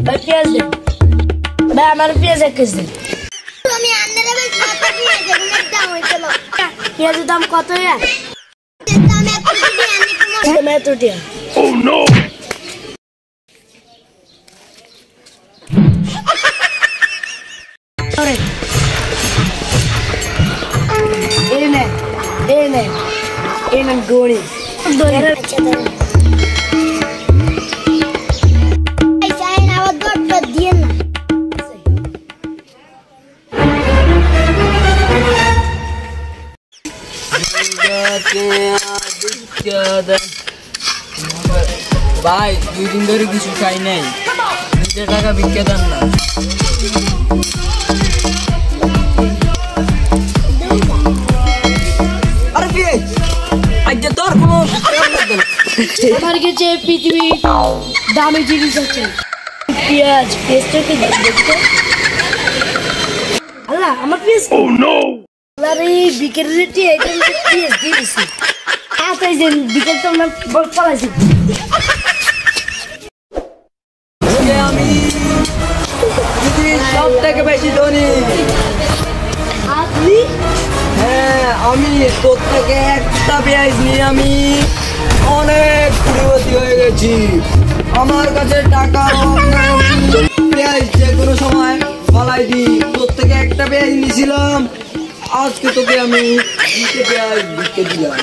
ভাই পেঁয়াজ দেন ভাই, আমার পেঁয়াজ 1 কেজি দেন। পেঁয়াজের দাম কত? গড়ি ভাই 2 দিন ধরে কিছু খাই নাই, 2 টাকা ভিক্ষা দেন না। আরে পেঁয়াজ আজ তোর কোনো আমার কাছে পৃথিবী দামি জিনিস আছে। পেঁয়াজ পেঁয়াজটাকে দেখতে আল্লাহ আমার পেঁয়াজ বিকেল রেটি পেঁয়াজ দিয়ে দিছি। বিকেল তো আমরা পালাইছি। আমি পৃথিবীর সব থেকে বেশি ধনী। আপনি? হ্যাঁ, আমি তোর থেকে একটা পেঁয়াজ নিয়ে আমি অনেক কুড়িপতি হয়ে গেছি। আমার কাছে টাকা পেঁয়াজ যে কোনো সময় পালাই দি। তোর থেকে একটা পেঁয়াজ নিয়েছিলাম, আজকে তোকে আমি পেঁয়াজ দিতে দিলাম।